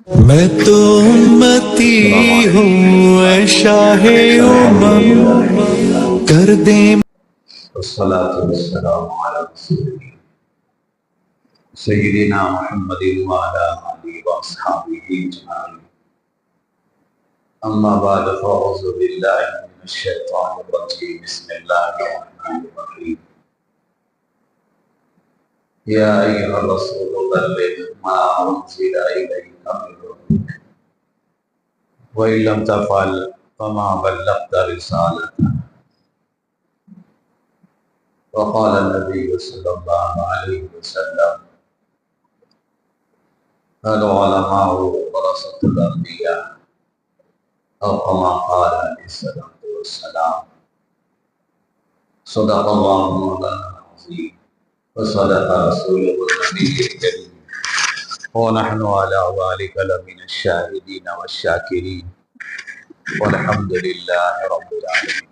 میں تو امتی ہوں اے شاہ امم، کر دے والصلاة والسلام على رسول سيدنا محمد وعلى آله وأصحابه أجمعين. أما بعد فأعوذ بالله من الشيطان الرجيم. بسم الله الرحمن الرحيم. يا أيها الرسول بلغ ما أنزل إليك من ربك وإن لم تفعل فما بلغت رسالته. وقال النبي صلى الله عليه وسلم العلماء ورثة الأنبياء أو كما قال عليه الصلاة والسلام. صدق الله مولانا العظيم وصدق رسوله النبي الكريم ونحن على ذلك لمن الشاهدين والشاكرين والحمد لله رب العالمين.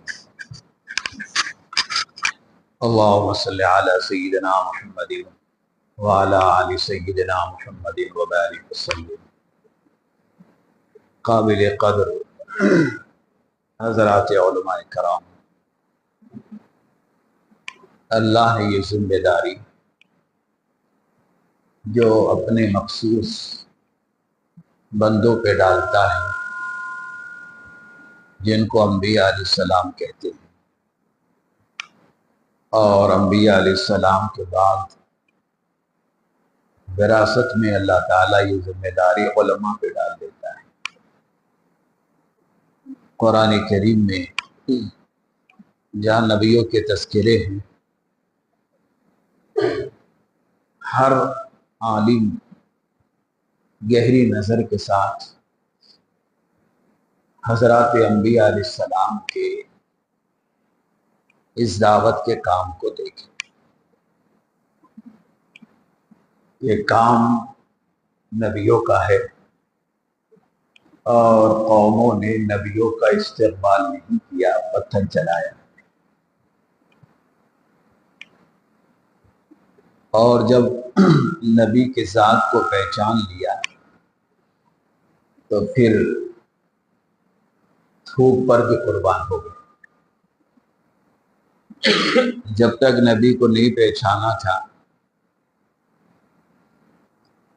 اللهم صل على سيدنا محمد وعلى آل سيدنا محمد وبارك وسلم. قابل قدر حضرات علماء کرام، اللہ نے یہ ذمہ داری جو اپنے مخصوص بندوں پہ ڈالتا ہے جن کو انبیاء علیہ السلام کہتے ہیں، اور انبیاء علیہ السلام کے بعد وراثت میں اللہ تعالیٰ یہ ذمہ داری علماء پہ ڈال دیتا ہے۔ قرآن کریم میں جہاں نبیوں کے تذکرے ہیں، ہر عالم گہری نظر کے ساتھ حضرات انبیاء علیہ السلام کے اس دعوت کے کام کو دیکھیں۔ یہ کام نبیوں کا ہے اور قوموں نے نبیوں کا استقبال نہیں کیا، پتھر چلایا۔ اور جب نبی کے ذات کو پہچان لیا تو پھر تھوک پر بھی قربان ہو گئے۔ جب تک نبی کو نہیں پہچانا تھا،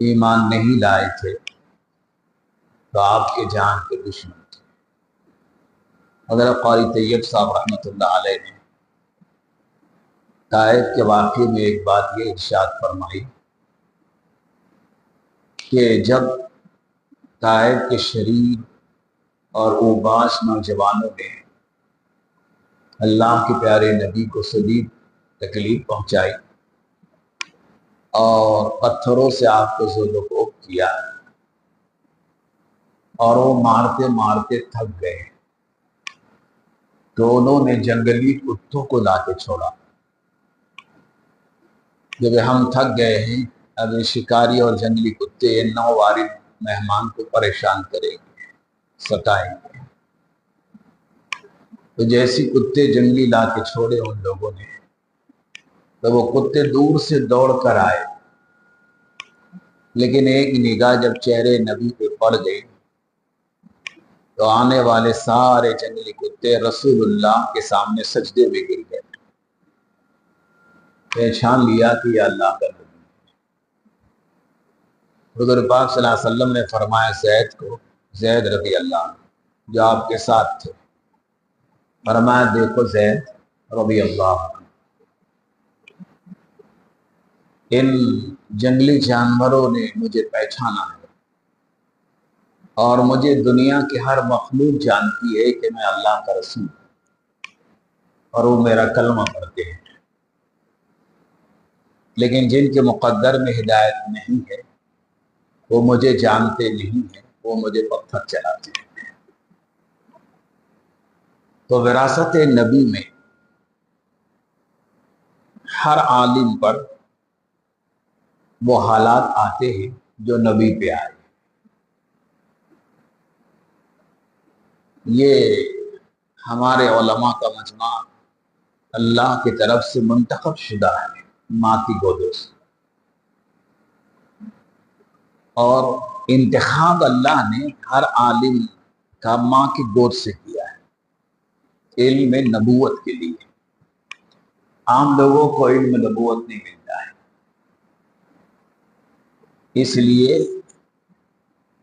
ایمان نہیں لائے تھے، تو آپ کے جان کے دشمن تھے۔ حضرت قاری طیب صاحب رحمۃ اللہ علیہ نے طائف کے واقعے میں ایک بات یہ ارشاد فرمائی کہ جب طائف کے شریف اور اوباش نوجوانوں نے اللہ کے پیارے نبی کو شدید تکلیف پہنچائی اور پتھروں سے آپ کو ذل و کوب کیا، اور وہ مارتے مارتے تھک گئے، تو انہوں نے جنگلی کتوں کو لا کے چھوڑا۔ جب ہم تھک گئے ہیں، اب یہ شکاری اور جنگلی کتے نو وارد مہمان کو پریشان کریں گے، ستائیں گے۔ تو جیسی کتے جنگلی لا کے چھوڑے ان لوگوں نے، تو وہ کتے دور سے دوڑ کر آئے، لیکن ایک نگاہ جب چہرے نبی پہ پڑ گئی تو آنے والے سارے جنگلی کتے رسول اللہ کے سامنے سجدے میں گر گئے، پہچان لیا کہ یہ اللہ کا نبی۔ حضور پاک صلی اللہ علیہ وسلم نے فرمایا زید کو، زید رضی اللہ عنہ جو آپ کے ساتھ تھے، فرمایا دیکھو زید رضی اللہ عنہ، ان جنگلی جانوروں نے مجھے پہچانا ہے، اور مجھے دنیا کی ہر مخلوق جانتی ہے کہ میں اللہ کا رسول ہوں، اور وہ میرا کلمہ پڑھتے ہیں، لیکن جن کے مقدر میں ہدایت نہیں ہے وہ مجھے جانتے نہیں ہیں، وہ مجھے پتھر چلاتے ہیں۔ تو وراثت نبی میں ہر عالم پر وہ حالات آتے ہیں جو نبی پہ آئے۔ یہ ہمارے علماء کا مجمع اللہ کی طرف سے منتخب شدہ ہے، ماں کی گودوں سے۔ اور انتخاب اللہ نے ہر عالم کا ماں کی گود سے کیا ہے علم نبوت کے لیے. عام لوگوں کو علم نبوت نہیں ملتا ہے. اس لیے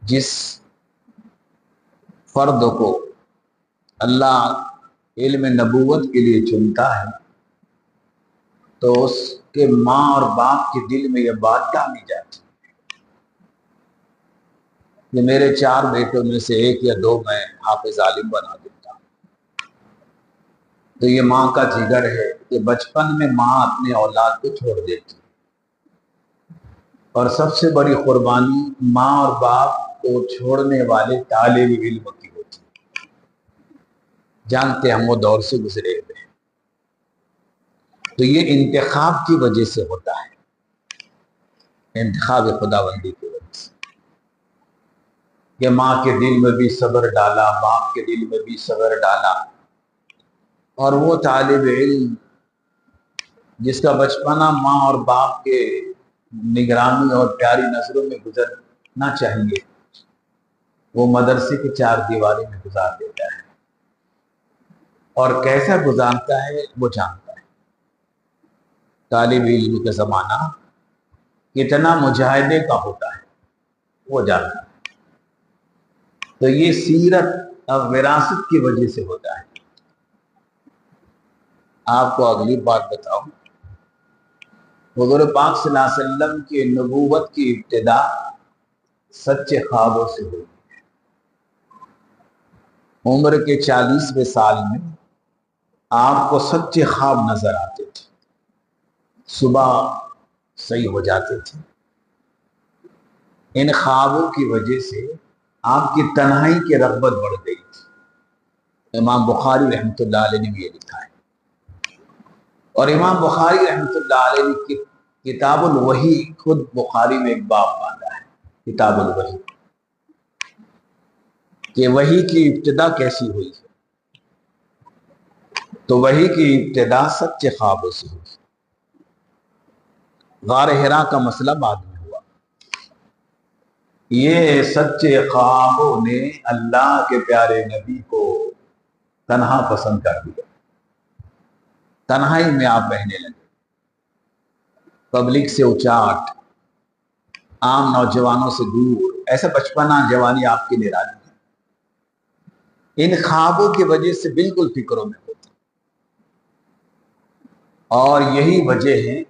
جس فرد کو اللہ علم نبوت کے لیے چنتا ہے تو اس کے ماں اور باپ کے دل میں یہ بات ڈالی جاتی کہ میرے 4 بیٹوں میں سے 1 یا 2 میں حافظ عالم بنا دیتا ہوں. تو یہ ماں کا جگر ہے کہ بچپن میں ماں اپنے اولاد کو چھوڑ دیتی ہے. اور سب سے بڑی قربانی ماں اور باپ کو چھوڑنے والے طالب علم کی ہوتی ہے. جانتے ہم وہ دور سے گزرے ہوئے ہیں. تو یہ انتخاب کی وجہ سے ہوتا ہے, انتخاب خداوندی کی وجہ سے کہ ماں کے دل میں بھی صبر ڈالا, باپ کے دل میں بھی صبر ڈالا. اور وہ طالب علم جس کا بچپنا ماں اور باپ کے نگرانی اور پیاری نظروں میں گزرنا چاہیے, وہ مدرسے کی 4 دیواری میں گزار دیتا ہے. اور کیسا گزارتا ہے وہ جانتا ہے. طالب علم کا زمانہ کتنا مجاہدے کا ہوتا ہے وہ جانتا ہے. تو یہ سیرت اور وراثت کی وجہ سے ہوتا ہے. آپ کو اگلی بات بتاؤں, حضور پاک صلی اللہ علیہ وسلم کی نبوت کی ابتدا سچے خوابوں سے ہوئی. عمر کے 40ویں سال میں آپ کو سچے خواب نظر آتے تھے, صبح صحیح ہو جاتے تھے. ان خوابوں کی وجہ سے آپ کی تنہائی کی رغبت بڑھ گئی تھی. امام بخاری رحمۃ اللہ علیہ نے بھی یہ لکھا ہے. اور امام بخاری رحمۃ اللہ علیہ کی کتاب الوحی, خود بخاری میں ایک باب باندھا ہے کتاب الوحی, کہ وحی کی ابتدا کیسی ہوئی ہے. تو وحی کی ابتدا سچے خوابوں سے ہوئی. غار حرا کا مسئلہ بعد میں ہوا. یہ سچے خوابوں نے اللہ کے پیارے نبی کو تنہا پسند کر دیا. تنہائی میں آپ رہنے لگے, پبلک سے اچاٹ, عام نوجوانوں سے دور. ایسا بچپنا جوانی آپ کی نرالی ہے. ان خوابوں کی وجہ سے بالکل فکروں میں ہوتے. اور یہی وجہ ہے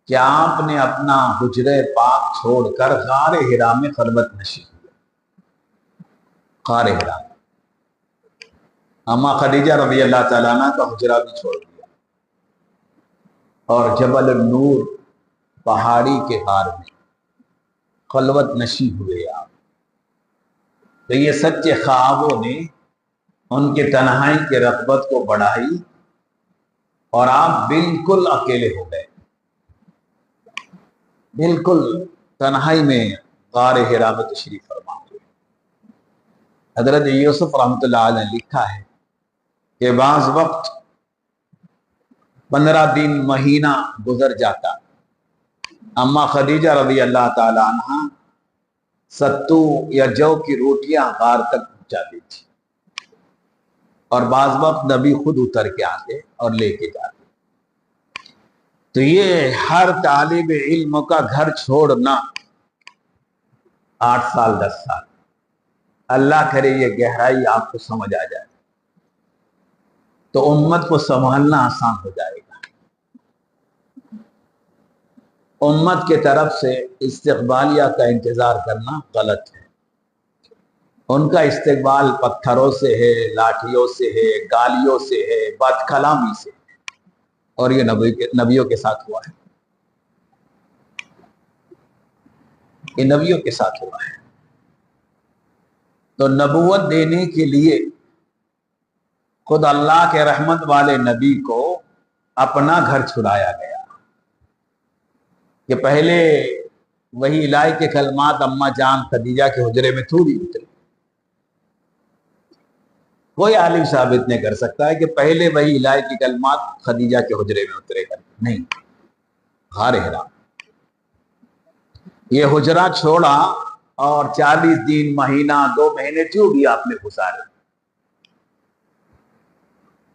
کہ آپ نے اپنا حجرے پاک چھوڑ کر غار حرا میں خلوت نشی ہوئے. غار حرا اما خدیجہ رضی اللہ تعالیٰ عنہ کا حجرہ بھی چھوڑ دیا اور جبل النور پہاڑی کے غار میں خلوت نشی ہوئے آپ. تو یہ سچے خوابوں نے ان کے تنہائی کے رغبت کو بڑھائی اور آپ بالکل اکیلے ہو گئے. بالکل تنہائی میں غار حرا میں تشریف فرما ہوئے. حضرت یوسف رحمۃ اللہ علیہ نے لکھا ہے کہ بعض وقت 15 دن مہینہ گزر جاتا, اما خدیجہ رضی اللہ تعالی عنہ ستو یا جو کی روٹیاں غار تک پہنچاتی تھی, اور بعض وقت نبی خود اتر کے آتے اور لے کے جاتے. تو یہ ہر طالب علم کا گھر چھوڑنا 8 سال 10 سال, اللہ کرے یہ گہرائی آپ کو سمجھ آ جائے تو امت کو سنبھالنا آسان ہو جائے گا. امت کے طرف سے استقبالیہ کا انتظار کرنا غلط ہے. ان کا استقبال پتھروں سے ہے, لاٹھیوں سے ہے, گالیوں سے ہے, بد کلامی سے ہے. اور یہ نبیوں کے ساتھ ہوا ہے. یہ نبیوں کے ساتھ ہوا ہے. تو نبوت دینے کے لیے خود اللہ کے رحمت والے نبی کو اپنا گھر چھڑایا گیا کہ پہلے وہی الہی کے کلمات اما جان خدیجہ کے حجرے میں تھوڑی اتری. کوئی عالم ثابت نہیں کر سکتا ہے کہ پہلے وہی الہی کی کلمات خدیجہ کے حجرے میں اترے گا, نہیں. غار حرا یہ حجرہ چھوڑا اور 40 دن، مہینہ، 2 مہینے جو بھی آپ نے گزارے،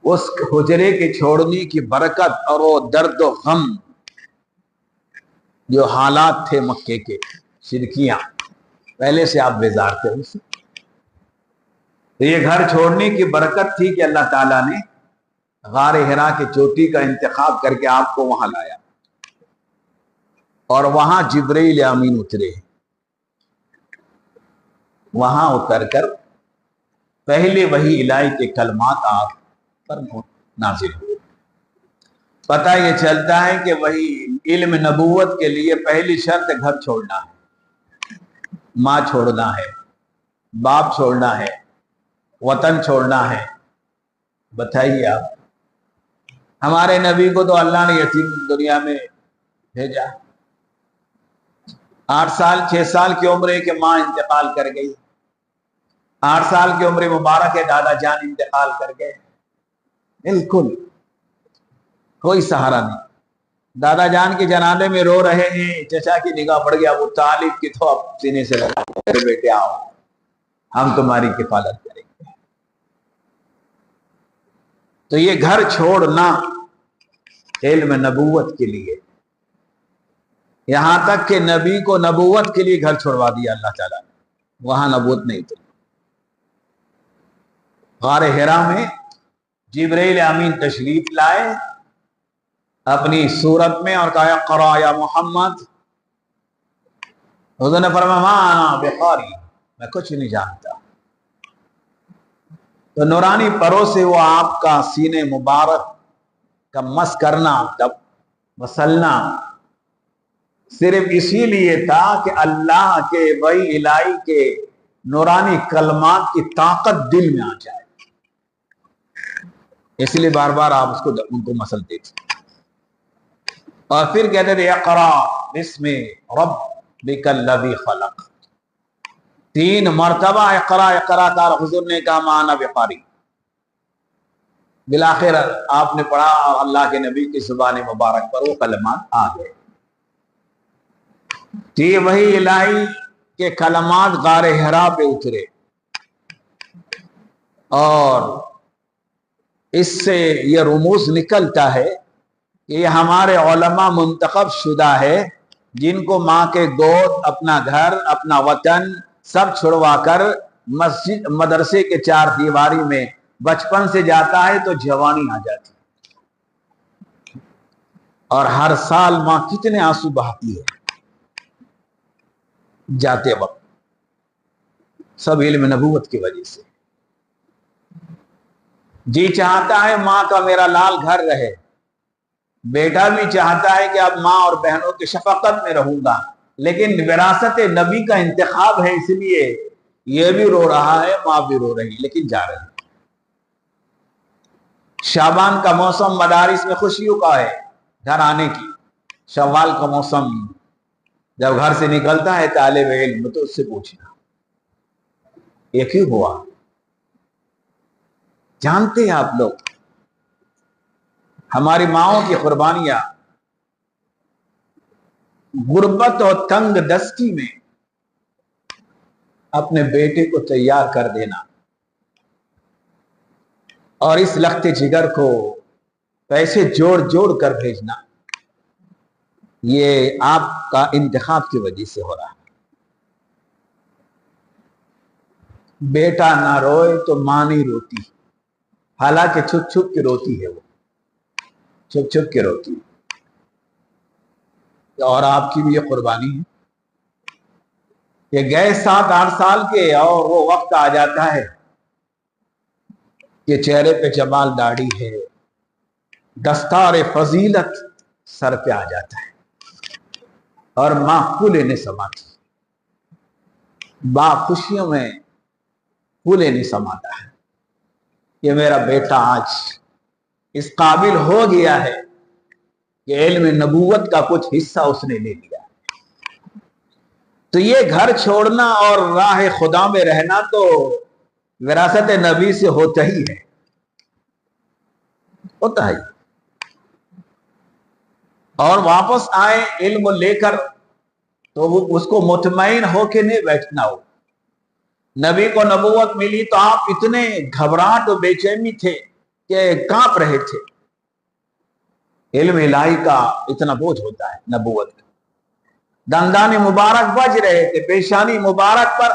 اس حجرے کے چھوڑنے کی برکت اور وہ درد و غم جو حالات تھے مکے کے، شرکیاں پہلے سے آپ بیزار تھے ان سے، تو یہ گھر چھوڑنے کی برکت تھی کہ اللہ تعالیٰ نے غار حرا کی چوٹی کا انتخاب کر کے آپ کو وہاں لایا، اور وہاں جبرائیل امین اترے، وہاں اتر کر پہلے وہی الہی کے کلمات آپ پر نازل ہوئے۔ پتہ یہ چلتا ہے کہ وہی علم نبوت کے لیے پہلی شرط گھر چھوڑنا ہے، ماں چھوڑنا ہے، باپ چھوڑنا ہے، وطن چھوڑنا ہے۔ بتائیے آپ، ہمارے نبی کو تو اللہ نے یتیم دنیا میں بھیجا، 8 سال 6 سال کی عمر ہے کہ ماں انتقال کر گئی، 8 سال کی عمر مبارک ہے دادا جان انتقال کر گئے، بالکل کوئی سہارا نہیں۔ دادا جان کے جنازے میں رو رہے ہیں، چچا کی نگاہ پڑ گیا، ابو طالب کی تو اب سینے سے لگا، میرے بیٹے آؤ ہم تمہاری کفالت کریں گے۔ تو یہ گھر چھوڑنا علم نبوت کے لیے، یہاں تک کہ نبی کو نبوت کے لیے گھر چھوڑوا دیا اللہ تعالیٰ نے، وہاں نبوت نہیں تھی۔ غار حرا میں جبرائیل امین تشریف لائے اپنی صورت میں اور کہا اقرا یا محمد۔ حضور نے فرمایا ما انا بقاری، میں کچھ نہیں جانتا۔ تو نورانی پروں سے وہ آپ کا سینے مبارک کا مس کرنا، تب مسلنا صرف اسی لیے تھا کہ اللہ کے وہی الہی کے نورانی کلمات کی طاقت دل میں آ جائے، اس لیے بار بار آپ اس کو ان کو مسلتے تھے، اور پھر کہتے تھے اقرا بسم ربک الذی خلق، 3 مرتبہ اقرا اقرا کا حضور نے کہا ما انا بقاری۔ بالآخر آپ نے پڑھا اور اللہ کے نبی کی زبان مبارک پر وہ کلمات آ گئے۔ یہ وہی الہی کے کلمات غار حرا پہ اترے، اور اس سے یہ رموز نکلتا ہے کہ یہ ہمارے علماء منتخب شدہ ہے، جن کو ماں کے گود، اپنا گھر، اپنا وطن سب چھڑوا کر مسجد مدرسے کے 4 دیواری میں بچپن سے جاتا ہے تو جوانی آ جاتی ہے، اور ہر سال ماں کتنے آنسو بہاتی ہے جاتے وقت، سب علم نبوت کی وجہ سے۔ جی چاہتا ہے ماں کا میرا لال گھر رہے، بیٹا بھی چاہتا ہے کہ اب ماں اور بہنوں کی شفقت میں رہوں گا، لیکن وراثت نبی کا انتخاب ہے، اس لیے یہ بھی رو رہا ہے، ماں بھی رو رہی، لیکن جا رہی۔ شعبان کا موسم مدارس میں خوشیوں کا ہے، گھر آنے کی۔ شوال کا موسم جب گھر سے نکلتا ہے طالب علم تو اس سے پوچھنا یہ کیوں ہوا؟ جانتے ہیں آپ لوگ ہماری ماؤں کی قربانیاں، غربت اور تنگ دستی میں اپنے بیٹے کو تیار کر دینا، اور اس لخت جگر کو پیسے جوڑ جوڑ کر بھیجنا، یہ آپ کا انتخاب کی وجہ سے ہو رہا ہے۔ بیٹا نہ روئے تو ماں نہیں روتی، حالانکہ چھپ چھپ کے روتی ہے، وہ چھپ چھپ کے روتی ہے، اور آپ کی بھی یہ قربانی ہے۔ یہ گئے 7-8 سال کے، اور وہ وقت آ جاتا ہے کہ چہرے پہ جمال داڑھی ہے، دستار فضیلت سر پہ آ جاتا ہے، اور ماں پھولے نہیں سماتی، باپ خوشیوں میں پھولے نہیں سماتا ہے کہ میرا بیٹا آج اس قابل ہو گیا ہے کہ علم نبوت کا کچھ حصہ اس نے لے لیا۔ تو یہ گھر چھوڑنا اور راہ خدا میں رہنا تو وراثت نبی سے ہوتا ہی ہے، ہوتا ہے، اور واپس آئے علم لے کر تو وہ اس کو مطمئن ہو کے نہیں بیٹھنا ہو. نبی کو نبوت ملی تو آپ اتنے گھبراہٹ و بے چینی تھے کہ کانپ رہے تھے. علم الہی کا اتنا بوجھ ہوتا ہے نبوت کا. دندان مبارک بج رہے تھے, پیشانی مبارک پر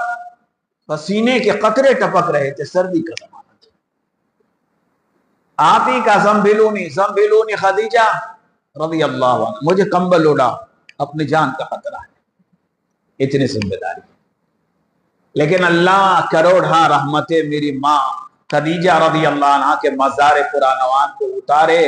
پسینے کے قطرے ٹپک رہے تھے, سردی کا زمانہ تھا. آپ ہی کا زنبلونی خدیجہ رضی اللہ عنہ, مجھے کمبل اڑا, اپنی جان کا خطرہ ہے, اتنی ذمہ داری. لیکن اللہ کروڑا رحمتیں میری ماں خدیجہ رضی اللہ عنہ کے مزار پرانوان کو اتارے.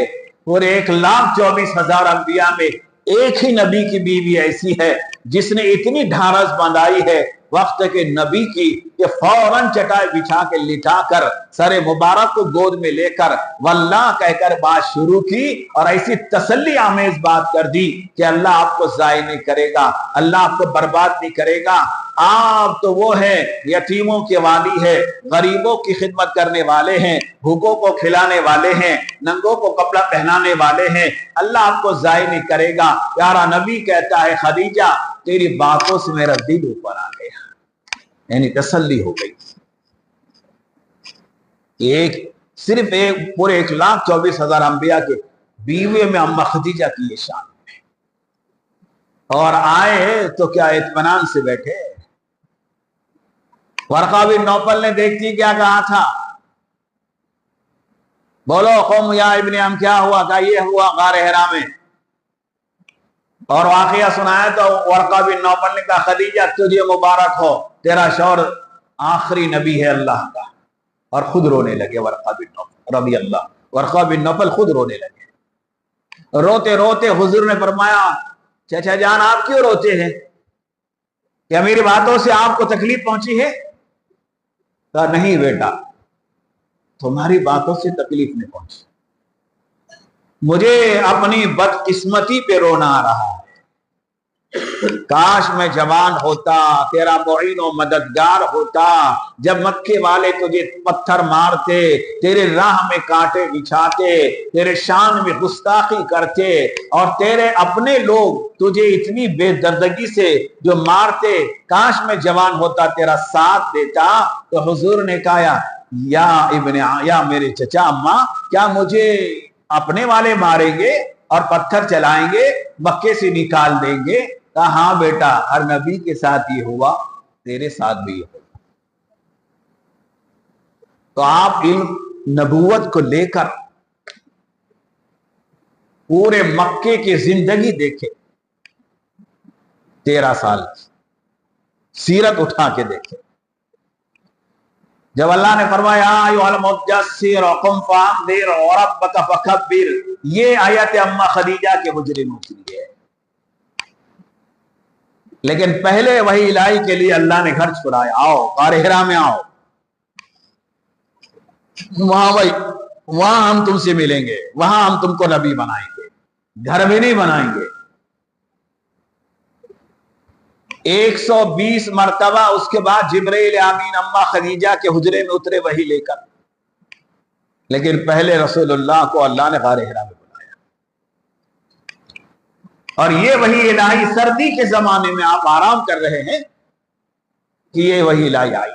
پورے 1,24,000 انبیاء میں ایک ہی نبی کی بیوی ایسی ہے جس نے اتنی ڈھارس بندائی ہے وقت کے نبی کی کہ فوراً چٹائی بچھا کے لٹا کر سر مبارک کو گود میں لے کر واللہ کہہ کر بات شروع کی, اور ایسی تسلی آمیز بات کر دی کہ اللہ آپ کو ضائع نہیں کرے گا, اللہ آپ کو برباد نہیں کرے گا. آپ تو وہ ہیں یتیموں کے والی ہے, غریبوں کی خدمت کرنے والے ہیں, بھوکوں کو کھلانے والے ہیں, ننگوں کو کپڑا پہنانے والے ہیں, اللہ آپ کو ضائع نہیں کرے گا. پیارا نبی کہتا ہے خدیجہ تیری باتوں سے میرا دل اوپر آ گیا, یعنی تسلی ہو گئی. صرف پورے 1,24,000 انبیاء کے بیوے میں اما خدیجہ کی یہ شان ہے. اور آئے تو کیا اطمینان سے بیٹھے. ورقہ بن نوفل نے دیکھتی کیا کہا تھا, بولو قوم یا ابن ام کیا ہوا, کہا یہ ہوا غار حرا میں, اور واقعہ سنایا تو ورقہ بن نوفل نے کہا خدیجہ تجھے مبارک ہو, تیرا شوہر آخری نبی ہے اللہ کا. اور خود رونے لگے ورقہ بن نوفل رضی اللہ. ورقہ بن نوفل خود رونے لگے. روتے روتے حضور نے فرمایا چچا جان آپ کیوں روتے ہیں, کیا میری باتوں سے آپ کو تکلیف پہنچی ہے؟ کہا نہیں بیٹا, تمہاری باتوں سے تکلیف نہیں پہنچی, مجھے اپنی بدقسمتی پہ رونا آ رہا ہے. کاش میں جوان ہوتا, تیرا معین و مددگار ہوتا, جب مکے والے تجھے پتھر مارتے, تیرے راہ میں کانٹے بچھاتے, تیرے شان میں گستاخی کرتے, اور تیرے اپنے لوگ تجھے اتنی بے دردگی سے جو مارتے, کاش میں جوان ہوتا تیرا ساتھ دیتا. تو حضور نے کہا یا میرے چچا اماں کیا مجھے اپنے والے ماریں گے اور پتھر چلائیں گے, مکے سے نکال دیں گے؟ کہا ہاں بیٹا, ہر نبی کے ساتھ یہ ہوا, تیرے ساتھ بھی یہ ہوا. تو آپ علم نبوت کو لے کر پورے مکے کی زندگی دیکھے, 13 سال سیرت اٹھا کے دیکھے. جب اللہ نے فرمایا ایھا المدثر قم فانذر وربک فکبر, یہ آیت اما خدیجہ کے حجرے میں اتری ہے. لیکن پہلے وہی الہی کے لیے اللہ نے گھر چھڑایا, آؤ غار حرا میں آؤ, وہاں ہم تم سے ملیں گے, وہاں ہم تم کو نبی بنائیں گے, گھر میں نہیں بنائیں گے. 120 مرتبہ اس کے بعد جبرائیل امین اما خدیجہ کے حجرے میں اترے وہی لے کر, لیکن پہلے رسول اللہ کو اللہ نے غار حرا میں بنایا. اور یہ وہی الہی سردی کے زمانے میں آپ آرام کر رہے ہیں کہ یہ وہی الہی آئی.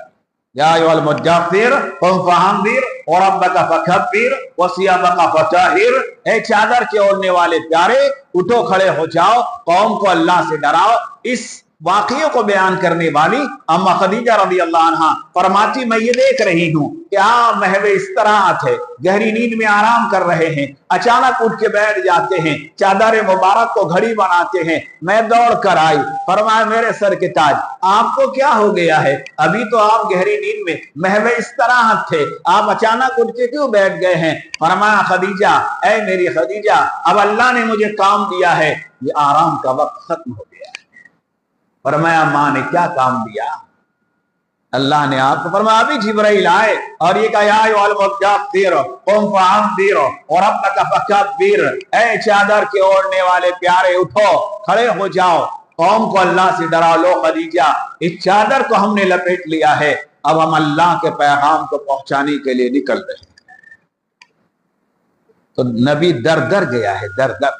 یا ایھا المدثر قم فانذر وربک فکبر وثیابک فطہر, اے چادر کے اوڑھنے والے پیارے اٹھو کھڑے ہو جاؤ, قوم کو اللہ سے ڈراؤ. اس واقعے کو بیان کرنے والی اما خدیجہ رضی اللہ عنہ فرماتی میں یہ دیکھ رہی ہوں کہ آپ محو استراحت ہے, گہری نیند میں آرام کر رہے ہیں, اچانک اٹھ کے بیٹھ جاتے ہیں, چادر مبارک کو گھڑی بناتے ہیں. میں دوڑ کر آئی, فرمایا میرے سر کے تاج آپ کو کیا ہو گیا ہے, ابھی تو آپ گہری نیند میں محو استراحت تھے, آپ اچانک اٹھ کے کیوں بیٹھ گئے ہیں؟ فرمایا خدیجہ, اے میری خدیجہ, اب اللہ نے مجھے کام دیا ہے, یہ آرام کا وقت ختم ہو گیا ہے. فرمایا ماں نے کیا کام دیا؟ اللہ نے آپ کو فرمایا ابھی جبرائیل آئے اور یہ کہا یا ایھا المدثر قم فانذر وربک فکبر, اے چادر کے اوڑھنے والے پیارے اٹھو کھڑے ہو جاؤ, قوم کو اللہ سے ڈراؤ. لو خدیجہ اس چادر کو ہم نے لپیٹ لیا ہے, اب ہم اللہ کے پیغام کو پہنچانے کے لیے نکل رہے ہیں. تو نبی در در گیا ہے, در در.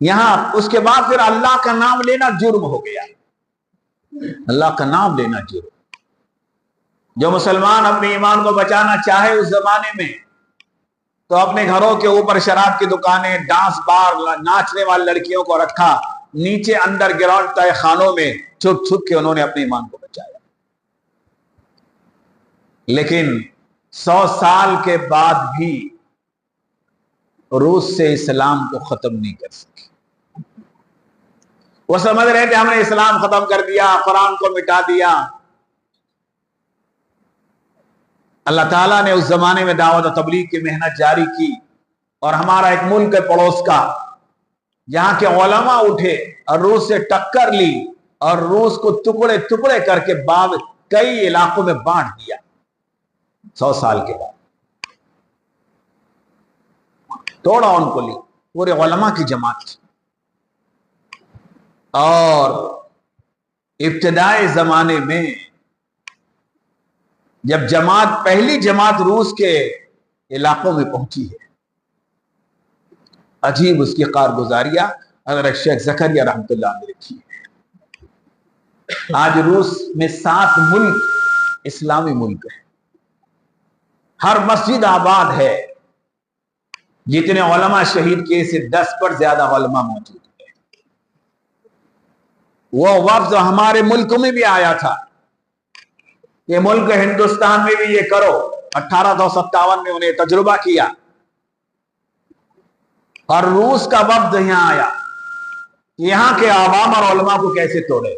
یہاں اس کے بعد پھر اللہ کا نام لینا جرم ہو گیا. اللہ کا نام لینا جرم. جو مسلمان اپنے ایمان کو بچانا چاہے اس زمانے میں تو اپنے گھروں کے اوپر شراب کی دکانیں، ڈانس بار، ناچنے والی لڑکیوں کو رکھا، نیچے انڈر گراؤنڈ تہ خانوں میں چھپ چھپ کے انہوں نے اپنے ایمان کو بچایا. لیکن 100 سال کے بعد بھی روس سے اسلام کو ختم نہیں کر سکے. وہ سمجھ رہے تھے ہم نے اسلام ختم کر دیا، قرآن کو مٹا دیا. اللہ تعالیٰ نے اس زمانے میں دعوت و تبلیغ کی محنت جاری کی، اور ہمارا ایک ملک ہے پڑوس کا جہاں کے علماء اٹھے اور روس سے ٹکر لی اور روس کو ٹکڑے ٹکڑے کر کے کئی علاقوں میں بانٹ دیا 100 سال کے بعد. توڑا ان کو، لی پورے علماء کی جماعت تھی. اور ابتدائی زمانے میں جب پہلی جماعت روس کے علاقوں میں پہنچی ہے، عجیب اس کی کارگزاریاں حضرت شیخ زکریا رحمۃ اللہ نے لکھی ہے. آج روس میں 7 ملک اسلامی ملک ہیں، ہر مسجد آباد ہے. جتنے علماء شہید کیے سے 10 پر زیادہ علماء موجود ہیں. وہ وفد ہمارے ملک میں بھی آیا تھا. یہ ملک ہندوستان میں بھی یہ کرو. 1857 میں انہیں تجربہ کیا اور روس کا وفد یہاں آیا. یہاں کے عوام اور علماء کو کیسے توڑے.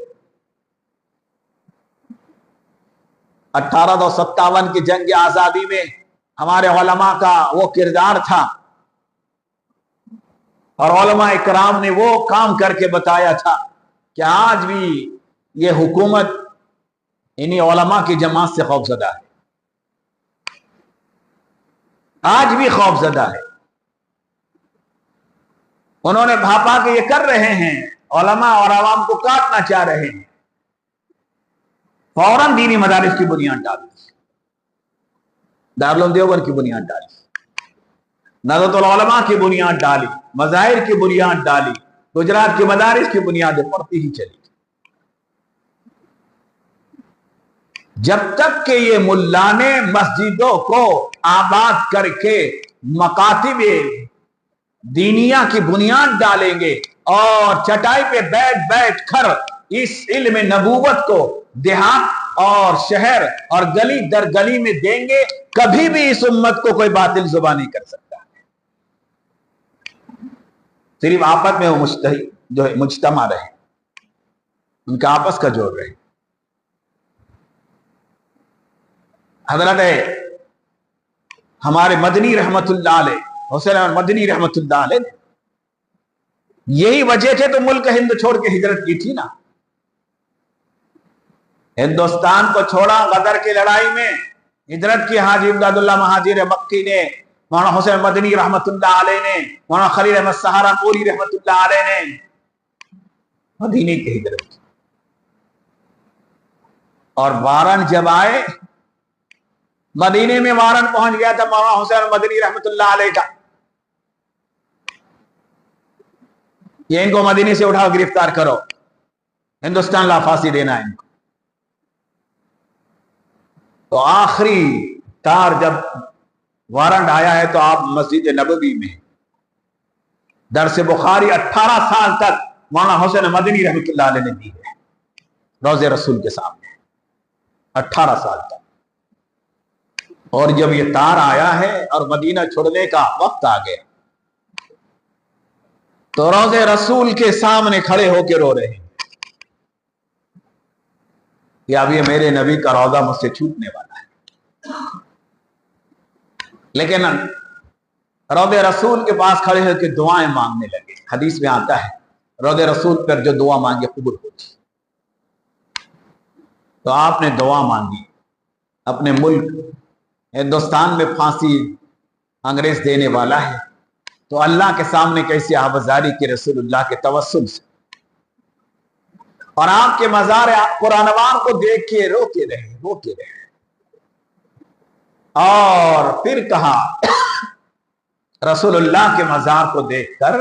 1857 کی جنگ آزادی میں ہمارے علماء کا وہ کردار تھا، اور علماء اکرام نے وہ کام کر کے بتایا تھا کہ آج بھی یہ حکومت انہی علماء کی جماعت سے خوف زدہ ہے. آج بھی خوف زدہ ہے. انہوں نے بھاپا کہ یہ کر رہے ہیں، علماء اور عوام کو کاٹنا چاہ رہے ہیں. فوراً دینی مدارس کی بنیاد ڈالی، دارالعلوم دیوبند کی بنیاد ڈالی، نہضت العلماء کی بنیاد ڈالی، مظاہر کی بنیاد ڈالی، گجرات کی مدارس کی بنیادیں پڑتی ہی چلی. جب تک کہ یہ ملانے مسجدوں کو آباد کر کے مکاتب دینیہ کی بنیاد ڈالیں گے اور چٹائی پہ بیٹھ کر اس علم نبوت کو دیہات اور شہر اور گلی در گلی میں دیں گے، کبھی بھی اس امت کو کوئی باطل زبان نہیں کر سکتا. صرف آپس میں وہ جو ہے مجتمع رہے، ان کا آپس کا جوڑ رہے. حضرت ہمارے مدنی رحمت اللہ علیہ، حسین مدنی رحمت اللہ علیہ، یہی وجہ تھے تو ملک ہند چھوڑ کے ہجرت کی تھی نا. ہندوستان کو چھوڑا غدر کی لڑائی میں، ہجرت کی حاجی امداد اللہ مہاجر مکی نے، مولانا حسین مدنی رحمت اللہ علیہ نے، مولانا خلیل احمد سہارنپوری رحمت اللہ علیہ نے مدینے کی ہجرت کی. اور وارن جب آئے، مدینے میں وارن پہنچ گیا تھا مولانا حسین مدنی رحمت اللہ علیہ کا. یہ ان کو مدینے سے اٹھاؤ، گرفتار کرو، ہندوستان لا پھانسی دینا ہے ان کو. تو آخری تار جب وارنٹ آیا ہے تو آپ مسجد نبوی میں درس بخاری 18 سال تک مولانا حسین مدنی رحمت اللہ علیہ نے دی ہے، روضے رسول کے سامنے 18 سال تک. اور جب یہ تار آیا ہے اور مدینہ چھوڑنے کا وقت آ گیا تو روضے رسول کے سامنے کھڑے ہو کے رو رہے ہیں کہ اب یہ میرے نبی کا روضہ مجھ سے چھوٹنے والا ہے. لیکن روضے رسول کے پاس کھڑے ہو کے دعائیں مانگنے لگے. حدیث میں آتا ہے روضے رسول پر جو دعا مانگے قبول ہوتی. تو آپ نے دعا مانگی، اپنے ملک ہندوستان میں پھانسی انگریز دینے والا ہے تو اللہ کے سامنے کیسے آبزاری کی رسول اللہ کے توسل سے، اور آپ کے مزار قرآنوار کو دیکھ کے رو کے رہے. اور پھر کہا رسول اللہ کے مزار کو دیکھ کر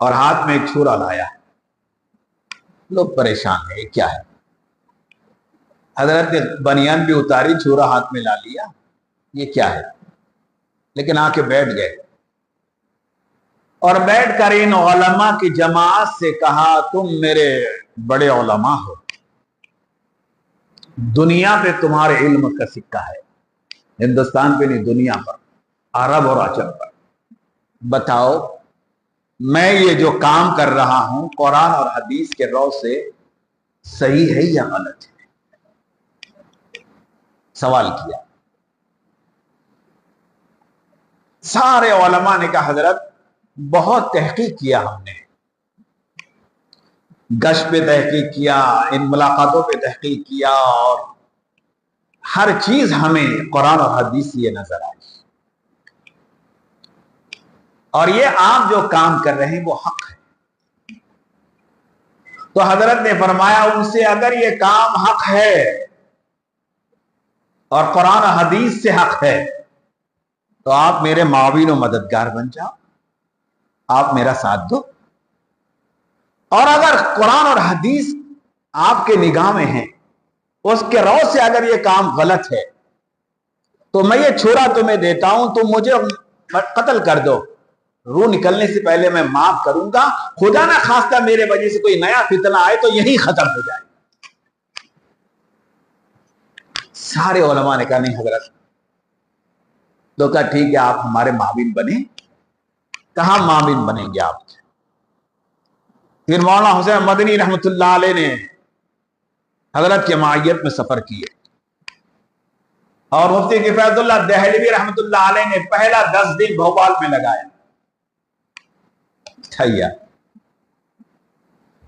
اور ہاتھ میں ایک چھرا لایا. لوگ پریشان ہیں, یہ کیا ہے؟ حضرت نے بنیان بھی اتاری, چھرا ہاتھ میں لا لیا, یہ کیا ہے؟ لیکن آ کے بیٹھ گئے اور بیٹھ کر ان علماء کی جماعت سے کہا, تم میرے بڑے علماء ہو, دنیا پہ تمہارے علم کا سکہ ہے, ہندوستان پہ نہیں, دنیا پر, عرب اور عجم پر. بتاؤ میں یہ جو کام کر رہا ہوں قرآن اور حدیث کے رو سے صحیح ہے یا غلط ہے؟ سوال کیا. سارے علماء نے کہا حضرت بہت تحقیق کیا, ہم نے گشت پہ تحقیق کیا, ان ملاقاتوں پہ تحقیق کیا, اور ہر چیز ہمیں قرآن اور حدیث یہ نظر آئی, اور یہ آپ جو کام کر رہے ہیں وہ حق ہے. تو حضرت نے فرمایا ان سے, اگر یہ کام حق ہے اور قرآن اور حدیث سے حق ہے تو آپ میرے معاون و مددگار بن جاؤ, آپ میرا ساتھ دو. اور اگر قرآن اور حدیث آپ کے نگاہ میں ہیں, اس کے رو سے اگر یہ کام غلط ہے تو میں یہ چھرا تمہیں دیتا ہوں, تم مجھے قتل کر دو, روح نکلنے سے پہلے میں معاف کروں گا, خدا نہ خواستہ میرے وجہ سے کوئی نیا فتنہ آئے تو یہی ختم ہو جائے. سارے علماء نے کہا نہیں حضرت. تو کہا ٹھیک ہے آپ ہمارے معاون بنے. کہاں معاون بنیں گے آپ؟ پھر مولانا حسین مدنی رحمت اللہ علیہ نے حضرت کے معیت میں سفر کیے, اور مفتی کفایت اللہ دہلوی رحمت اللہ علیہ نے پہلا 10 دن بھوپال میں لگایا.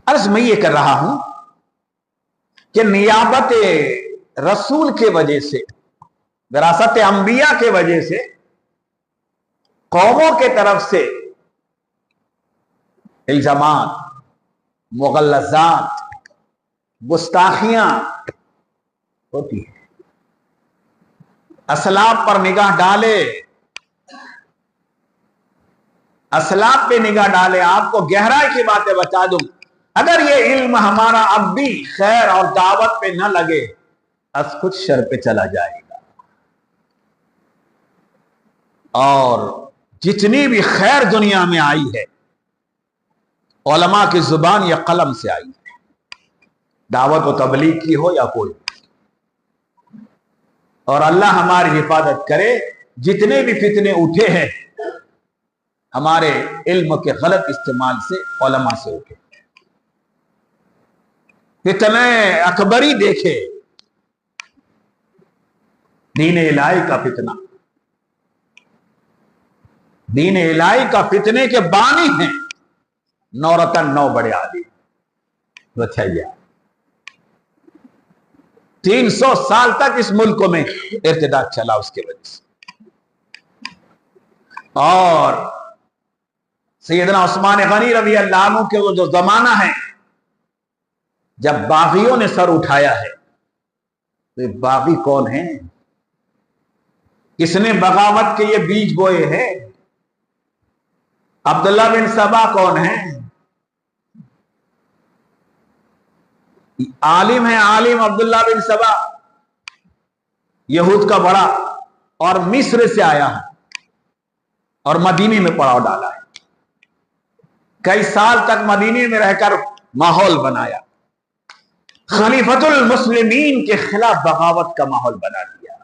عرض میں یہ کر رہا ہوں کہ نیابت رسول کے وجہ سے, وراثت انبیاء کے وجہ سے قوموں کے طرف سے الزامات, مغلظات, گستاخیاں ہوتی ہیں. اسلاف پر نگاہ ڈالے, اسلاف پہ نگاہ ڈالے. آپ کو گہرائی کی باتیں بتا دوں, اگر یہ علم ہمارا اب بھی خیر اور دعوت پہ نہ لگے از خود شر پہ چلا جائے گا. اور جتنی بھی خیر دنیا میں آئی ہے علماء کی زبان یا قلم سے آئی ہے, دعوت و تبلیغ کی ہو یا کوئی. اور اللہ ہماری حفاظت کرے, جتنے بھی فتنے اٹھے ہیں ہمارے علم کے غلط استعمال سے, علماء سے اٹھے. فتنہ اکبری دیکھے, دین الہی کا فتنہ, دین الہی کا فتنے کے بانی ہیں 9 رتن 9 بڑے عالم. بتائیے 300 سال تک اس ملک میں ارتداد چلا اس کے وجہ سے. اور سیدنا عثمان غنی رضی اللہ عنہ کے وہ جو زمانہ ہے جب باغیوں نے سر اٹھایا ہے, تو یہ باغی کون ہیں؟ کس نے بغاوت کے یہ بیج بوئے ہیں؟ عبداللہ بن سبا کون ہیں؟ عالم ہے, عالم عبداللہ بن سبا, یہود کا بڑا, اور مصر سے آیا ہے اور مدینے میں پڑاؤ ڈالا ہے. کئی سال تک مدینے میں رہ کر ماحول بنایا, خلیفۃ المسلمین کے خلاف بغاوت کا ماحول بنا دیا.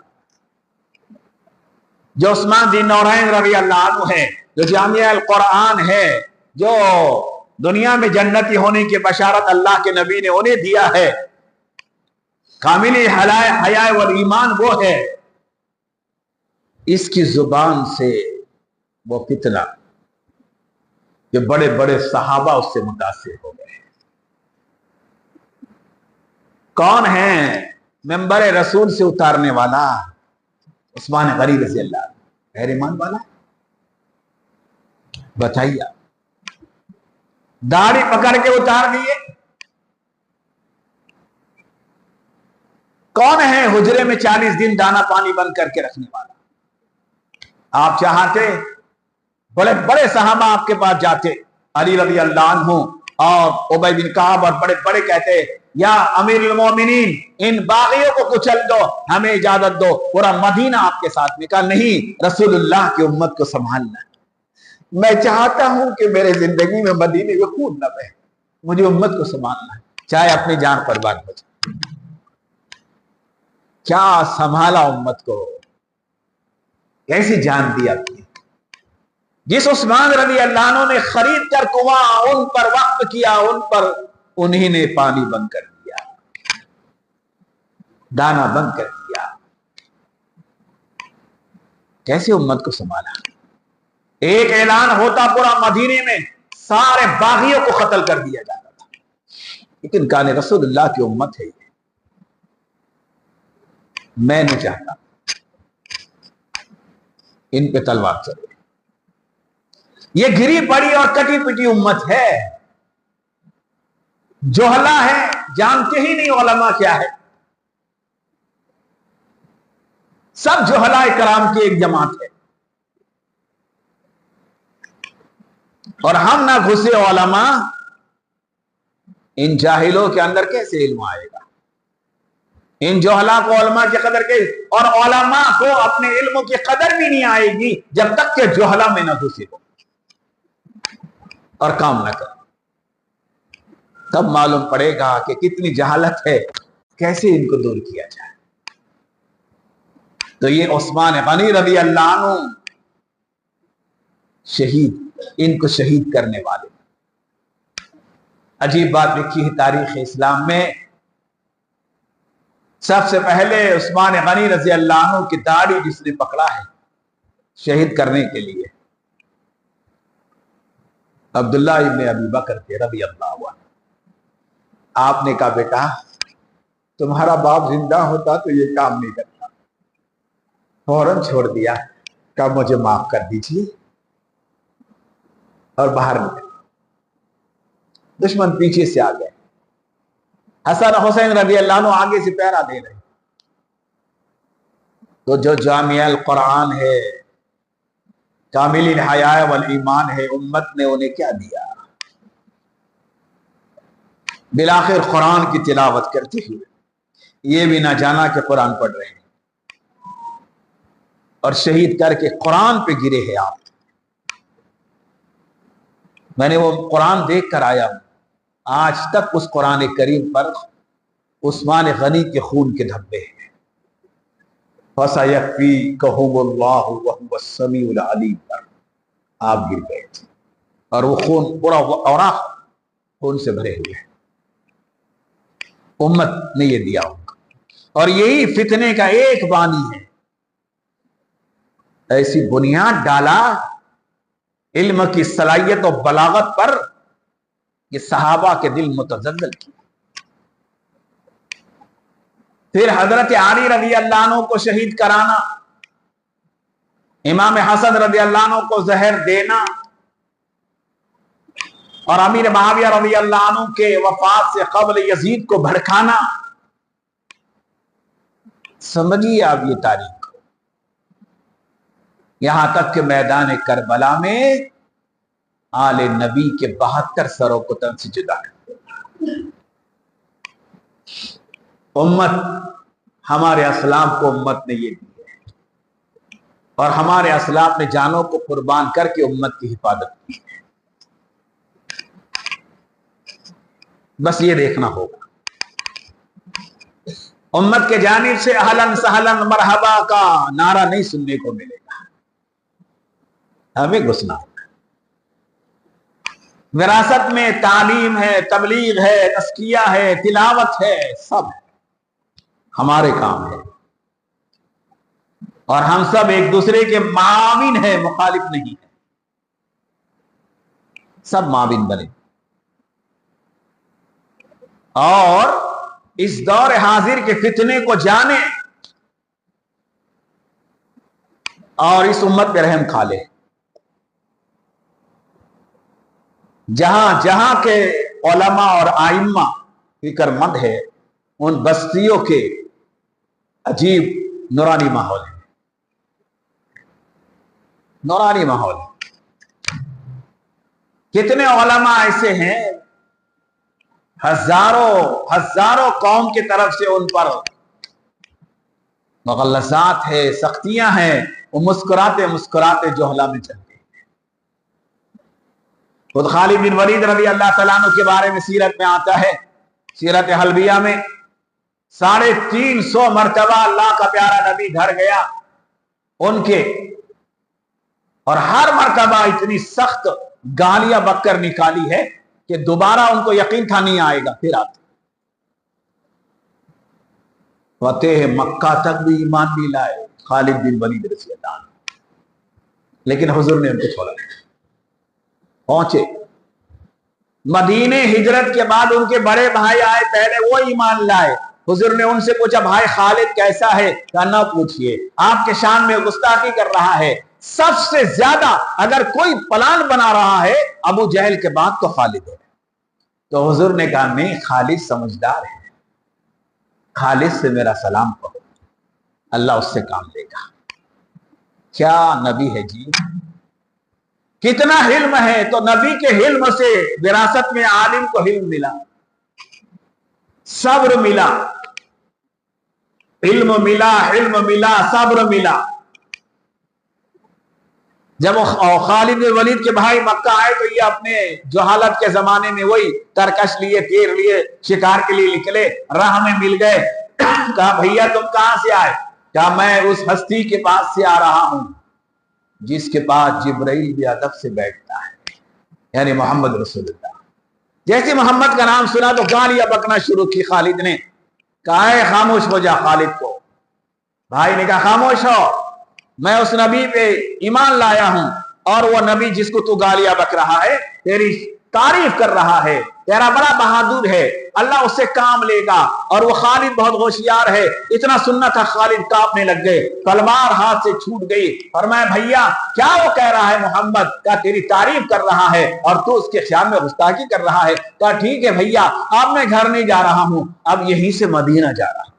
جو عثمان ذی النورین رضی اللہ عنہ ہے, جو جامعہ القرآن ہے, جو دنیا میں جنتی ہونے کی بشارت اللہ کے نبی نے انہیں دیا ہے, کامل حیا والایمان وہ ہے, اس کی زبان سے وہ فتنہ کہ بڑے بڑے صحابہ اس سے متاثر ہو گئے. کون ہے ممبر رسول سے اتارنے والا؟ عثمان غنی رضی اللہ عنہ, غیر ایمان والا. بتائیے, داڑھی پکڑ کے اتار دیے. کون ہے حجرے میں 40 دن دانا پانی بند کر کے رکھنے والا؟ آپ چاہتے بڑے بڑے صحابہ آپ کے پاس جاتے, علی رضی اللہ عنہ اور ابی بن کعب اور بڑے بڑے کہتے یا امیر المومنین ان باغیوں کو کچل دو، ہمیں اجازت دو، پورا مدینہ آپ کے ساتھ میں۔ کہا نہیں، رسول اللہ کی امت کو سنبھالنا ہے، میں چاہتا ہوں کہ میرے زندگی میں مدینے میں خون نہ بہے، مجھے امت کو سنبھالنا ہے، چاہے اپنی جان قربان ہو جائے۔ کیا سنبھالا امت کو، کیسی جان دی اپنی۔ جس عثمان رضی اللہ عنہ نے خرید کر کنواں ان پر وقف کیا، ان پر انہی نے پانی بند کر دیا، دانا بند کر دیا، کیسے امت کو سنبھالا۔ ایک اعلان ہوتا پورا مدینے میں، سارے باغیوں کو قتل کر دیا جاتا تھا، لیکن کہا رسول اللہ کی امت ہے یہ، میں نہیں چاہتا ان پہ تلوار چلے، یہ گری پڑی اور کٹی پٹی امت ہے، جوہلا ہے، جانتے ہی نہیں علماء کیا ہے، سب جوہلاء کرام کی ایک جماعت ہے، اور ہم نہ گھسے علماء، ان جاہلوں کے اندر کیسے علم آئے گا؟ ان جوہلا کو علماء کی قدر کے، اور علماء کو اپنے علم کی قدر بھی نہیں آئے گی جب تک کہ جوہلا میں نہ گھسے ہو اور کام نہ کرے، تب معلوم پڑے گا کہ کتنی جہالت ہے، کیسے ان کو دور کیا جائے۔ تو یہ عثمان غنی رضی اللہ عنہ شہید، ان کو شہید کرنے والے، عجیب بات لکھی ہے تاریخ اسلام میں، سب سے پہلے عثمان غنی رضی اللہ عنہ کی داڑھی جس نے پکڑا ہے شہید کرنے کے لیے، عبداللہ ابن ابی بکر کے رضی اللہ عنہ۔ آپ نے کہا بیٹا تمہارا باپ زندہ ہوتا تو یہ کام نہیں کرتا، فوراً چھوڑ دیا، کہا مجھے معاف کر دیجیے، اور باہر نکل۔ دشمن پیچھے سے آ گئے، حسن حسین رضی اللہ عنہ آگے سے پہرا دے رہے، تو جو جامع القرآن ہے، کامل الحیاء والایمان ہے، امت نے انہیں کیا دیا؟ بالآخر قرآن کی تلاوت کرتے ہوئے یہ بھی نہ جانا کہ قرآن پڑھ رہے ہیں، اور شہید کر کے قرآن پہ گرے ہیں آپ۔ میں نے وہ قرآن دیکھ کر آیا ہوں، آج تک اس قرآن کریم پر عثمان غنی کے خون کے دھبے ہیں۔ فَسَيَكْفِيكَهُمُ اللَّهُ وَهُوَ السَّمِيعُ الْعَلِيمُ پر آپ گر گئے تھے، اور وہ خون پورا اوراق خون سے بھرے ہوئے ہیں، امت نے یہ دیا ان کو، اور یہی فتنے کا ایک بانی ہے، ایسی بنیاد ڈالا علم کی صلاحیت و بلاغت پر کہ صحابہ کے دل متزلزل کیا۔ پھر حضرت علی رضی اللہ عنہ کو شہید کرانا، امام حسن رضی اللہ عنہ کو زہر دینا، اور امیر معاویہ رضی اللہ عنہ کے وفات سے قبل یزید کو بھڑکانا، سمجھیے آپ یہ تاریخ، یہاں تک کہ میدان کربلا میں آل نبی کے 72 سروں کو تن سے جدا کر دیا۔ امت، ہمارے اسلاف کو امت نے یہ دی ہے، اور ہمارے اسلاف نے جانوں کو قربان کر کے امت کی حفاظت کی ہے، بس یہ دیکھنا ہوگا۔ امت کے جانب سے اہلاً سہلاً مرحبا کا نعرہ نہیں سننے کو ملے گا، ہمیں گھسنا ہوگا۔ وراثت میں تعلیم ہے، تبلیغ ہے، تزکیہ ہے، تلاوت ہے، سب ہمارے کام ہے، اور ہم سب ایک دوسرے کے معاون ہیں، مخالف نہیں ہے، سب معاون بنے، اور اس دور حاضر کے فتنے کو جانے اور اس امت پہ رحم کھا لے۔ جہاں جہاں کے علماء اور ائمہ فکر مند ہے، ان بستیوں کے عجیب نورانی ماحول ہے، نورانی ماحول ہے۔ کتنے علماء ایسے ہیں ہزاروں قوم کی طرف سے ان پر مغلظات ہے، سختیاں ہیں، وہ مسکراتے مسکراتے جوہلا میں چلتے ہیں۔ خود خالد بن ولید رضی اللہ تعالیٰ عنہ کے بارے میں سیرت میں آتا ہے، سیرت حلبیہ میں 350 مرتبہ اللہ کا پیارا نبی گھر گیا ان کے، اور ہر مرتبہ اتنی سخت گالیاں بک کر نکالی ہے کہ دوبارہ ان کو یقین تھا نہیں آئے گا، پھر آتے۔ فتح مکہ تک بھی ایمان بھی لائے خالد بن ولید رضی اللہ عنہ، لیکن حضور نے ان کو چھوڑا نہیں۔ پہنچے مدینے، ہجرت کے بعد ان کے بڑے بھائی آئے، پہلے وہ ایمان لائے۔ حضور نے ان سے پوچھا بھائی خالد کیسا ہے؟ کہا نہ پوچھئے، آپ کے شان میں گستاخی کر رہا ہے۔ سب سے زیادہ اگر کوئی پلان بنا رہا ہے ابو جہل کے بعد تو خالد ہے۔ تو حضور نے کہا نہیں، خالد سمجھدار ہے، خالد سے میرا سلام کہو، اللہ اس سے کام لے گا۔ کیا نبی ہے جی، کتنا حلم ہے! تو نبی کے حلم سے وراثت میں عالم کو حلم ملا، صبر ملا، علم ملا، حلم ملا، صبر ملا۔ جب خالد بن ولید کے بھائی مکہ آئے تو یہ اپنے جہالت کے زمانے میں وہی ترکش لیے، تیر لیے، شکار کے لیے نکلے، راہ میں مل گئے۔ کہا بھیا تم کہاں سے آئے؟ کہا میں اس ہستی کے پاس سے آ رہا ہوں جس کے پاس جبرائیل بھی ادب سے بیٹھتا ہے، یعنی محمد رسول اللہ۔ جیسے محمد کا نام سنا تو گالیاں بکنا شروع کی خالد نے۔ کہا ہے خاموش ہو جا خالد کو۔ بھائی نے کہا خاموش ہو، میں اس نبی پہ ایمان لایا ہوں، اور وہ نبی جس کو تو گالیاں بک رہا ہے تیری تعریف کر رہا ہے، تیرا بڑا بہادر ہے، اللہ اس سے کام لے گا۔ اور وہ خالد بہت ہوشیار ہے، اتنا سننا تھا خالد کانپنے لگ گئے، تلوار ہاتھ سے چھوٹ گئی۔ فرمایا بھیا کیا وہ کہہ رہا ہے محمد؟ کہا تیری تعریف کر رہا ہے اور تو اس کے خیال میں گستاخی کر رہا ہے۔ کہا ٹھیک ہے بھیا، اب میں گھر نہیں جا رہا ہوں، اب یہیں سے مدینہ جا رہا ہوں۔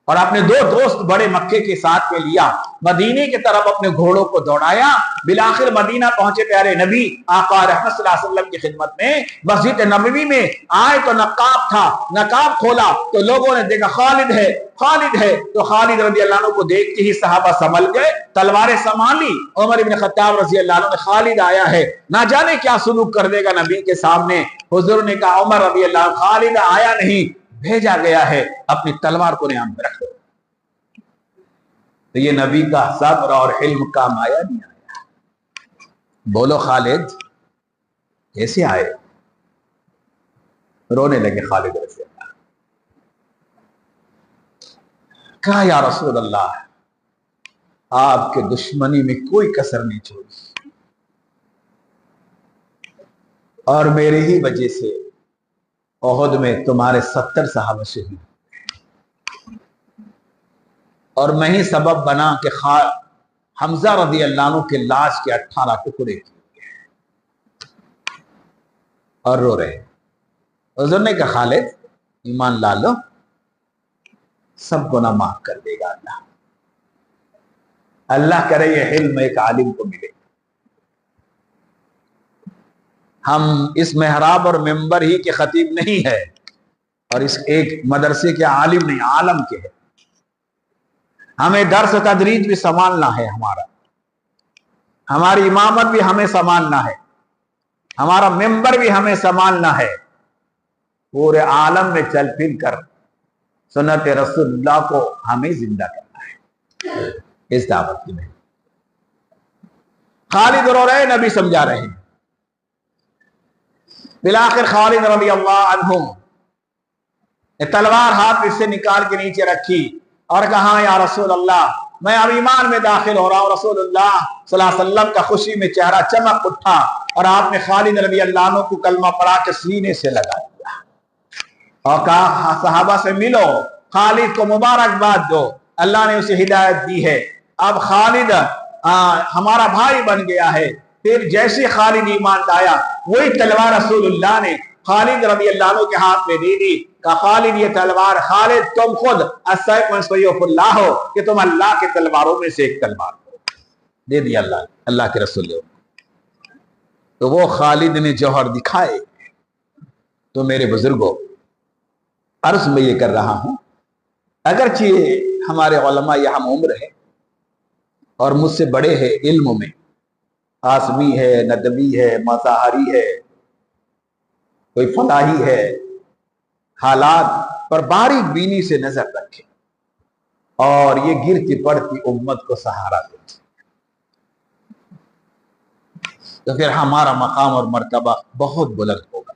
اور اپنے 2 دوست بڑے مکے کے ساتھ میں لیا، مدینے کی طرف اپنے گھوڑوں کو دوڑایا۔ بالآخر مدینہ پہنچے پیارے نبی آقا رحمت صلی اللہ علیہ وسلم کی خدمت میں، مسجد نبوی میں آئے تو نقاب تھا، نقاب کھولا تو لوگوں نے دیکھا خالد ہے، خالد ہے۔ تو خالد رضی اللہ عنہ کو دیکھتے ہی صحابہ سنبھل گئے، تلواریں سنبھالی۔ عمر بن خطاب رضی اللہ عنہ نے خالد آیا ہے، نہ جانے کیا سلوک کر دے گا نبی کے سامنے۔ حضور نے کہا عمر رضی اللہ عنہ خالد آیا نہیں، بھیجا گیا ہے، اپنی تلوار کو نیام میں رکھو۔ تو یہ نبی کا صبر اور حلم کام آیا نہیں آیا؟ بولو خالد کیسے آئے؟ رونے لگے خالد رضی اللہ۔ کہا یا رسول اللہ آپ کے دشمنی میں کوئی کسر نہیں چھوڑی، اور میرے ہی وجہ سے احد میں تمہارے 70 صحابہ شہید، اور میں ہی سبب بنا کہ حمزہ رضی اللہ عنہ کے لاش کے 18 ٹکڑے کیے، اور رو رہے۔ حضور نے کہا خالد ایمان لا لو، سب گناہ معاف کر دے گا اللہ۔ اللہ کرے یہ علم ایک عالم کو ملے۔ ہم اس محراب اور ممبر ہی کے خطیب نہیں ہے، اور اس ایک مدرسے کے عالم نہیں، عالم کے ہے۔ ہمیں درس و تدریج بھی سنبھالنا ہے، ہماری امامت بھی ہمیں سنبھالنا ہے، ہمارا ممبر بھی ہمیں سنبھالنا ہے۔ پورے عالم میں چل پھر کر سنت رسول اللہ کو ہمیں زندہ کرنا ہے، اس دعوت کی میں۔ خالد رو رہے، نبی سمجھا رہے ہیں۔ بالآخر خالد رضی اللہ عنہ نے تلوار ہاتھ سے نکال کے نیچے رکھی اور کہا یا رسول اللہ میں اب ایمان میں داخل ہو رہا ہوں۔ رسول اللہ صلی اللہ علیہ وسلم کا خوشی میں چہرہ چمک اٹھا، اور آپ نے خالد رضی اللہ عنہ کو کلمہ پڑھا کے سینے سے لگا دیا اور کہا صحابہ سے ملو، خالد کو مبارکباد دو، اللہ نے اسے ہدایت دی ہے، اب خالد ہمارا بھائی بن گیا ہے۔ پھر جیسے خالد ایمان لایا، وہی تلوار رسول اللہ نے خالد رضی اللہ عنہ کے ہاتھ میں دے دی۔ کہا خالد یہ تلوار، خالد تم خود السیف من سیوف اللہ ہو، کہ تم اللہ کے تلواروں میں سے ایک تلوار ہو۔ دے دیا اللہ کے رسول نے۔ تو وہ خالد نے جوہر دکھائے۔ تو میرے بزرگوں، عرض میں یہ کر رہا ہوں، اگرچہ ہمارے علماء یہاں عمر ہے اور مجھ سے بڑے ہیں علم میں، آسمی ہے، ندوی ہے، مظاہری ہے، کوئی فلاحی ہے، حالات پر باریک بینی سے نظر رکھے اور یہ گرتی پڑتی امت کو سہارا دے، تو پھر ہمارا مقام اور مرتبہ بہت بلند ہوگا۔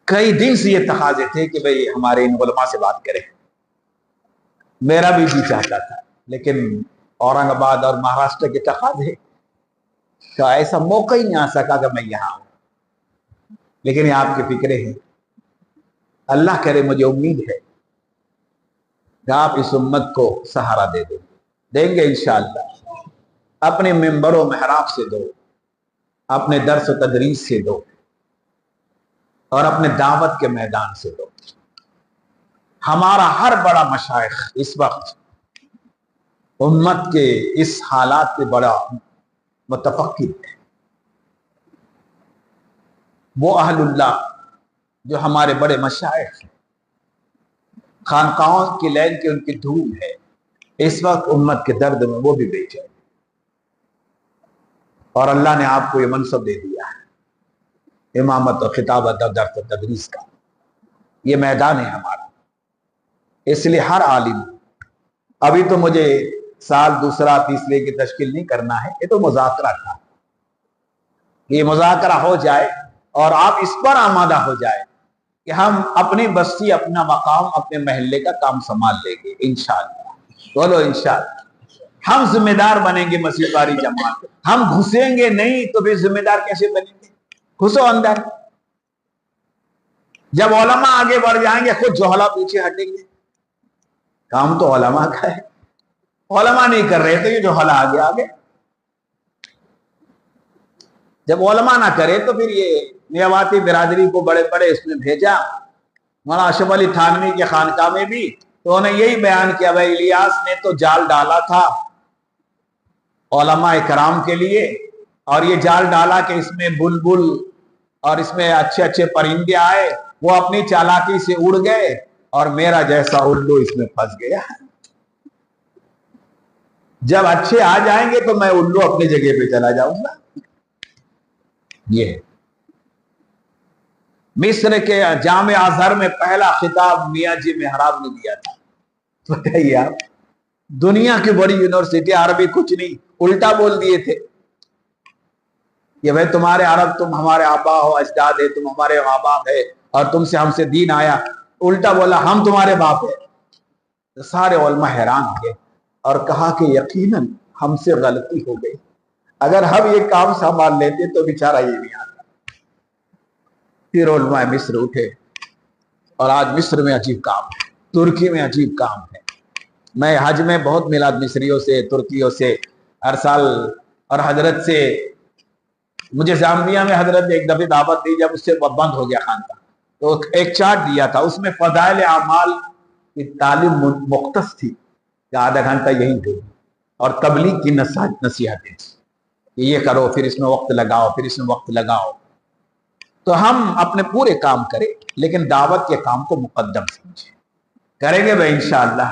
کئی دن سے یہ تقاضے تھے کہ بھئی ہمارے ان علماء سے بات کریں، میرا بھی جی چاہتا تھا، لیکن اورنگ آباد اور مہاراشٹر کے تقاضے کا ایسا موقع ہی نہیں آ سکا کہ میں یہاں ہوں، لیکن یہ آپ کی فکریں ہیں۔ اللہ کرے، مجھے امید ہے کہ آپ اس امت کو سہارا دیں گے انشاءاللہ، اپنے منبر و محراب سے دو، اپنے درس و تدریس سے دو، اور اپنے دعوت کے میدان سے دو۔ ہمارا ہر بڑا مشائخ اس وقت امت کے اس حالات پہ بڑا متفقر ہے۔ وہ اہل اللہ جو ہمارے بڑے مشائخ ہیں، خانقاہوں کی لین کی ان کی دھوم ہے، اس وقت امت کے درد میں وہ بھی بے چین، اور اللہ نے آپ کو یہ منصب دے دیا ہے، امامت اور خطابت اور درس و تدریس کا، یہ میدان ہے ہمارا۔ اس لیے ہر عالم، ابھی تو مجھے سال دوسرا تیسرے کی تشکیل نہیں کرنا ہے، یہ تو مذاکرہ تھا، یہ مذاکرہ ہو جائے اور آپ اس پر آمادہ ہو جائے کہ ہم اپنی بستی، اپنا مقام، اپنے محلے کا کام سنبھال لیں گے انشاءاللہ۔ بولو انشاءاللہ۔ ہم ذمہ دار بنیں گے مسجد واری جماعت، ہم گھسیں گے نہیں تو پھر ذمہ دار کیسے بنیں گے؟ گھسو اندر۔ جب علماء آگے بڑھ جائیں گے خود جوہلا پیچھے ہٹیں گے، کام تو علماء کا ہے، علماء نہیں کر رہے تو یہ جوہلا آگے۔ جب علماء نہ کرے تو پھر یہ میاواتی برادری کو بڑے بڑے اس میں بھیجا، مولانا اشرف علی تھانوی کے خانقاہ میں بھی تو انہوں نے یہی بیان کیا، بھائی الیاس نے تو جال ڈالا تھا علماء کرام کے لیے، اور یہ جال ڈالا کہ اس میں بلبل اور اس میں اچھے اچھے پرندے آئے، وہ اپنی چالاکی سے اڑ گئے اور میرا جیسا الو اس میں پھنس گیا۔ جب اچھے آ جائیں گے تو میں الو اپنی جگہ پہ چلا جاؤں گا۔ یہ مصر کے جامع ازہر میں پہلا خطاب میاں جی محراب نے دیا تھا، بتائیے آپ، دنیا کی بڑی یونیورسٹی، عربی کچھ نہیں، الٹا بول دیے تھے کہ بھائی تمہارے عرب، تم ہمارے آبا ہو اجداد ہے، تم ہمارے ماں باپ ہے، اور تم سے ہم سے دین آیا، الٹا بولا ہم تمہارے باپ ہے۔ تو سارے علماء حیران ہو گئے اور کہا کہ یقیناً ہم سے غلطی ہو گئی، اگر ہم یہ کام سنبھال لیتے تو بیچارہ یہ نہیں آتا۔ پھر علماء مصر اٹھے، اور آج مصر میں عجیب کام ہے، ترکی میں عجیب کام ہے۔ میں حج میں بہت ملاد مصریوں سے، ترکیوں سے ہر سال، اور حضرت سے، مجھے زامبیا میں حضرت نے ایک دفعہ دعوت دی، جب اس سے بند ہو گیا خانقاہ، تو ایک چارٹ دیا تھا، اس میں فضائل اعمال کی تعلیم مختص تھی کہ آدھا گھنٹہ یہی دو، اور تبلیغ کی نصیحتیں کہ یہ کرو، پھر اس میں وقت لگاؤ، پھر اس میں وقت لگاؤ۔ تو ہم اپنے پورے کام کریں، لیکن دعوت کے کام کو مقدم سمجھیں، کریں گے بھائی انشاءاللہ۔